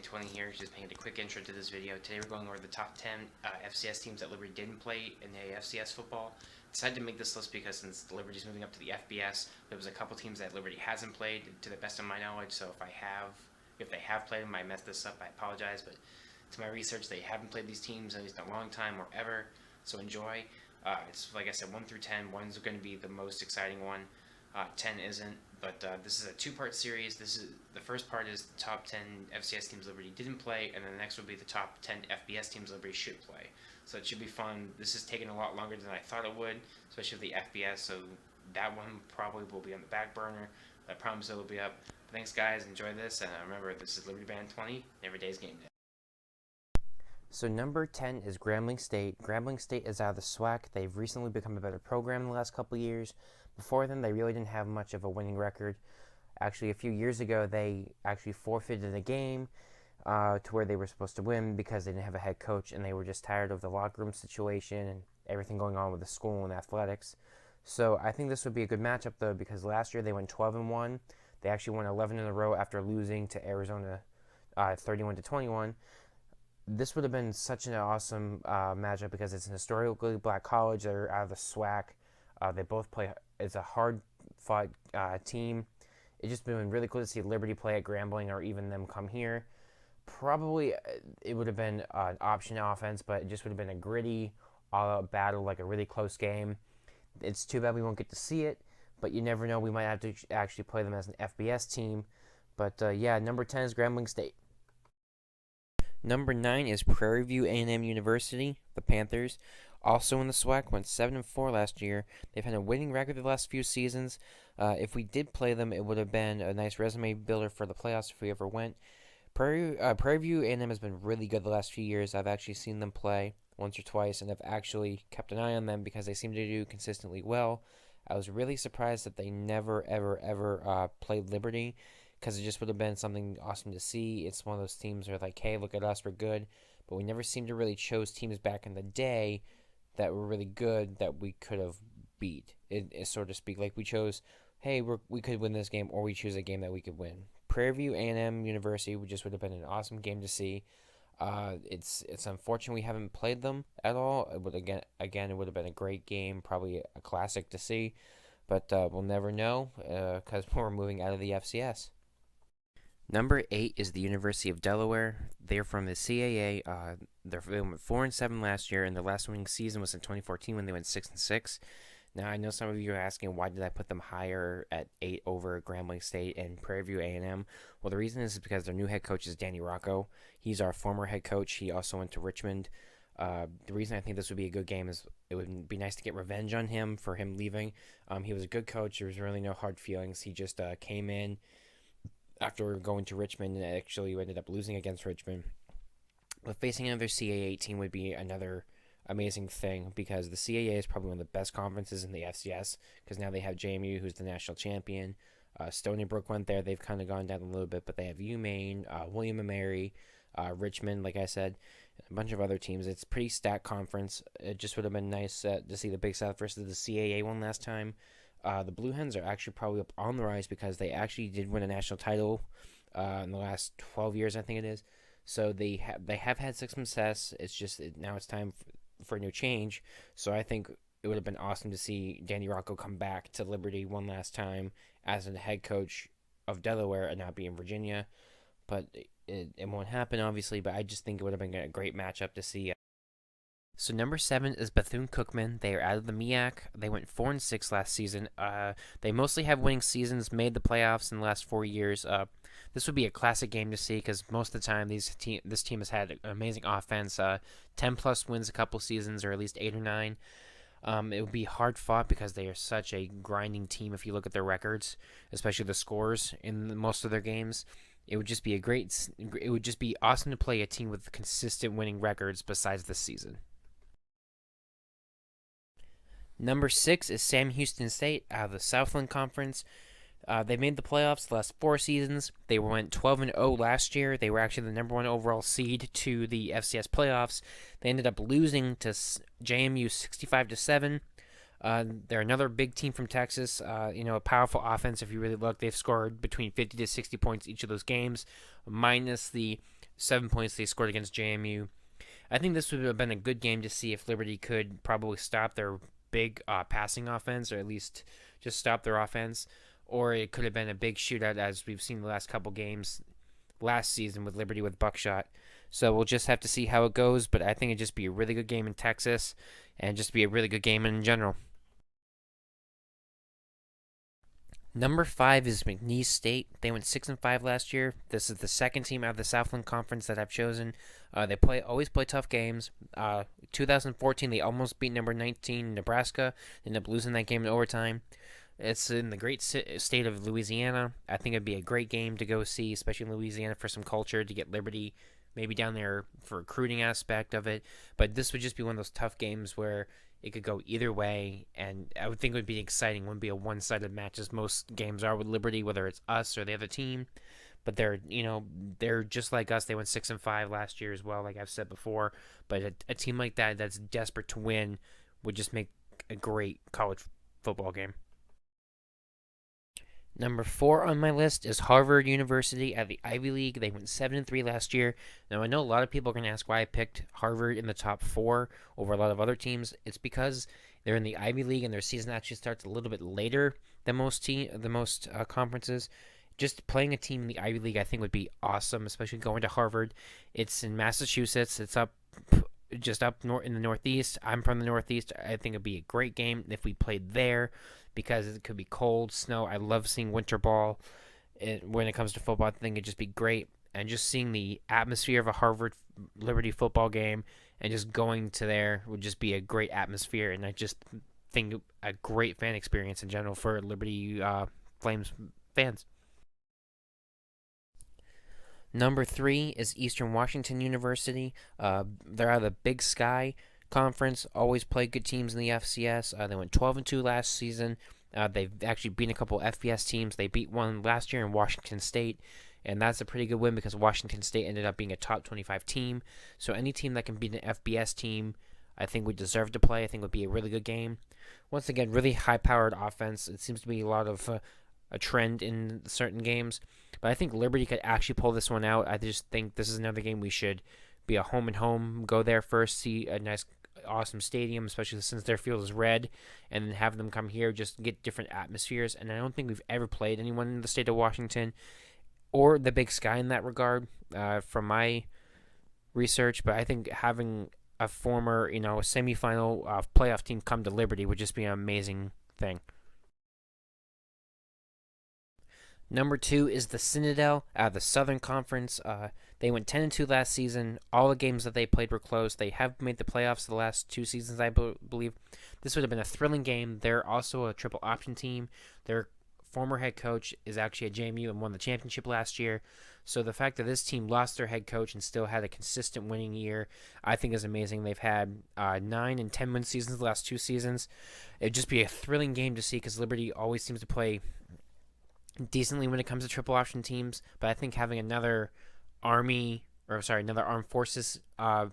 20 here, just making a quick intro to this video. Today we're going over the top 10 FCS teams that Liberty didn't play in the FCS football. Decided to make this list because since Liberty's moving up to the FBS, there was a couple teams that Liberty hasn't played to the best of my knowledge. So if they have played them, I messed this up. I apologize, but to my research, they haven't played these teams at least a long time or ever. So enjoy. It's like I said, 1 through 10. 1's going to be the most exciting one. 10 isn't, but this is a two-part series. The first part is the top 10 FCS teams Liberty didn't play, and then the next will be the top 10 FBS teams Liberty should play. So it should be fun. This is taking a lot longer than I thought it would, especially with the FBS, so that one probably will be on the back burner. I promise it will be up. But thanks, guys. Enjoy this, and remember, this is Liberty Band 20, every day's game day. So number 10 is Grambling State. Grambling State is out of the SWAC. They've recently become a better program in the last couple of years. Before then, they really didn't have much of a winning record. Actually, a few years ago, they actually forfeited a game to where they were supposed to win because they didn't have a head coach, and they were just tired of the locker room situation and everything going on with the school and athletics. So I think this would be a good matchup, though, because last year they went 12-1. They actually won 11 in a row after losing to Arizona 31-21. This would have been such an awesome matchup because it's an historically black college. They're out of the SWAC. They both play. It's a hard-fought team. It's just been really cool to see Liberty play at Grambling or even them come here. Probably it would have been an option offense, but it just would have been a gritty all-out battle, like a really close game. It's too bad we won't get to see it, but you never know. We might have to actually play them as an FBS team. But yeah, number 10 is Grambling State. Number 9 is Prairie View A&M University, the Panthers. Also in the SWAC, went 7-4 last year. They've had a winning record the last few seasons. If we did play them, it would have been a nice resume builder for the playoffs if we ever went. Prairie View A&M has been really good the last few years. I've actually seen them play once or twice, and I've actually kept an eye on them because they seem to do consistently well. I was really surprised that they never, ever played Liberty, because it just would have been something awesome to see. It's one of those teams where like, hey, look at us, we're good. But we never seemed to really chose teams back in the day that were really good that we could have beat, so to speak. Like we chose, hey, we could win this game, or we choose a game that we could win. Prairie View A&M University just would have been an awesome game to see. It's unfortunate we haven't played them at all. It would again it would have been a great game, probably a classic to see. But we'll never know because we're moving out of the FCS. Number 8 is the University of Delaware. They're from the CAA. They went 4-7 last year, and their last winning season was in 2014 when they went 6-6. Now I know some of you are asking why did I put them higher at 8 over Grambling State and Prairie View A&M. Well, the reason is because their new head coach is Danny Rocco. He's our former head coach. He also went to Richmond. The reason I think this would be a good game is it would be nice to get revenge on him for him leaving. He was a good coach. There was really no hard feelings. He just came in after going to Richmond, and actually ended up losing against Richmond. But facing another CAA team would be another amazing thing because the CAA is probably one of the best conferences in the FCS because now they have JMU, who's the national champion. Stony Brook went there. They've kind of gone down a little bit, but they have UMaine, William & Mary, Richmond, like I said, a bunch of other teams. It's a pretty stacked conference. It just would have been nice to see the Big South versus the CAA one last time. The Blue Hens are actually probably up on the rise because they actually did win a national title in the last 12 years, I think it is. So they have had success. It's just now it's time for a new change. So I think it would have been awesome to see Danny Rocco come back to Liberty one last time as the head coach of Delaware and not be in Virginia. But it won't happen, obviously, but I just think it would have been a great matchup to see. So number 7 is Bethune-Cookman. They are out of the MEAC. They went 4-6 last season. They mostly have winning seasons, made the playoffs in the last 4 years. This would be a classic game to see because most of the time this team has had an amazing offense. 10-plus wins a couple seasons, or at least 8 or 9. It would be hard fought because they are such a grinding team if you look at their records, especially the scores in most of their games. It would just be awesome to play a team with consistent winning records besides this season. Number 6 is Sam Houston State out of the Southland Conference. They made the playoffs the last 4 seasons. They went 12-0 last year. They were actually the number 1 overall seed to the FCS playoffs. They ended up losing to JMU 65-7. They're another big team from Texas. A powerful offense. If you really look, they've scored between 50 to 60 points each of those games, minus the 7 points they scored against JMU. I think this would have been a good game to see if Liberty could probably stop their big passing offense, or at least just stop their offense. Or it could have been a big shootout, as we've seen the last couple games last season with Liberty with Buckshot. So we'll just have to see how it goes, but I think it'd just be a really good game in Texas and just be a really good game in general. Number 5 is McNeese State. They went 6-5 last year. This is the second team out of the Southland Conference that I've chosen. They always play tough games. 2014, they almost beat number 19 Nebraska. They ended up losing that game in overtime. It's in the great state of Louisiana. I think it'd be a great game to go see, especially in Louisiana, for some culture, to get Liberty maybe down there for recruiting aspect of it. But this would just be one of those tough games where it could go either way, and I would think it would be exciting. It wouldn't be a one-sided match, as most games are with Liberty, whether it's us or the other team. But they're just like us. They went 6-5 last year as well, like I've said before. But a team like that that's desperate to win would just make a great college football game. Number 4 on my list is Harvard University at the Ivy League. They went 7-3 last year. Now I know a lot of people are going to ask why I picked Harvard in the top 4 over a lot of other teams. It's because they're in the Ivy League and their season actually starts a little bit later than most conferences. Just playing a team in the Ivy League, I think, would be awesome, especially going to Harvard. It's in Massachusetts. It's just up north in the Northeast. I'm from the Northeast. I think it'd be a great game if we played there, because it could be cold, snow. I love seeing winter ball. When it comes to football, I think it'd just be great. And just seeing the atmosphere of a Harvard Liberty football game and just going to there would just be a great atmosphere. And I just think a great fan experience in general for Liberty Flames fans. Number 3 is Eastern Washington University. They're out of the Big Sky Conference. Always play good teams in the FCS. They went 12-2 last season. They've actually beaten a couple FBS teams. They beat one last year in Washington State, and that's a pretty good win because Washington State ended up being a top 25 team. So any team that can beat an FBS team, I think would deserve to play. I think would be a really good game. Once again, really high-powered offense. It seems to be a lot of a trend in certain games. But I think Liberty could actually pull this one out. I just think this is another game we should be a home and home. Go there first, see a nice, awesome stadium, especially since their field is red, and then have them come here, just get different atmospheres. And I don't think we've ever played anyone in the state of Washington or the Big Sky in that regard, from my research. But I think having a former, semifinal playoff team come to Liberty would just be an amazing thing. Number 2 is the Citadel out of the Southern Conference. They went 10-2 last season. All the games that they played were close. They have made the playoffs the last 2 seasons, I believe. This would have been a thrilling game. They're also a triple option team. Their former head coach is actually at JMU and won the championship last year. So the fact that this team lost their head coach and still had a consistent winning year, I think is amazing. They've had 9 and 10 win seasons the last 2 seasons. It'd just be a thrilling game to see because Liberty always seems to play decently when it comes to triple option teams, but I think having another armed forces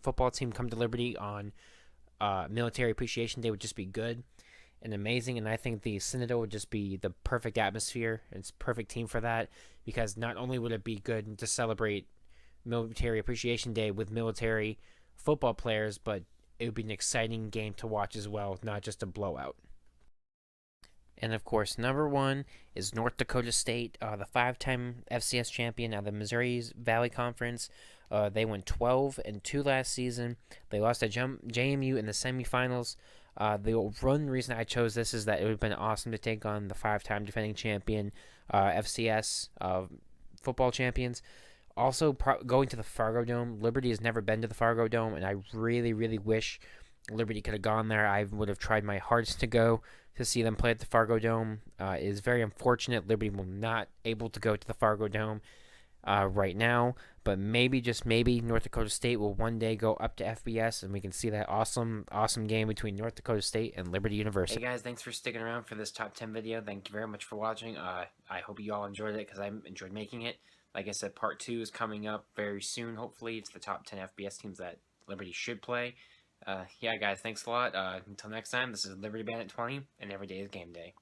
football team come to Liberty on Military Appreciation Day would just be good and amazing. And I think the Citadel would just be the perfect atmosphere. It's perfect team for that, because not only would it be good to celebrate Military Appreciation Day with military football players, but it would be an exciting game to watch as well, not just a blowout. And of course, number 1 is North Dakota State, the 5-time FCS champion out of the Missouri Valley Conference. They went 12-2 last season. They lost to JMU in the semifinals. The one reason I chose this is that it would have been awesome to take on the 5-time defending champion FCS football champions. Also, going to the Fargo Dome. Liberty has never been to the Fargo Dome, and I really, really wish Liberty could have gone there. I would have tried my hardest to go to see them play at the Fargo Dome. It is very unfortunate Liberty will not able to go to the Fargo Dome right now, but maybe, just maybe, North Dakota State will one day go up to FBS, and we can see that awesome game between North Dakota State and Liberty University. Hey guys, thanks for sticking around for this top 10 video. Thank you very much for watching. I hope you all enjoyed it, because I enjoyed making it. Like I said, part 2 is coming up very soon. Hopefully, it's the top 10 FBS teams that Liberty should play. Yeah, guys, thanks a lot. Until next time, this is Liberty Bandit 20, and every day is game day.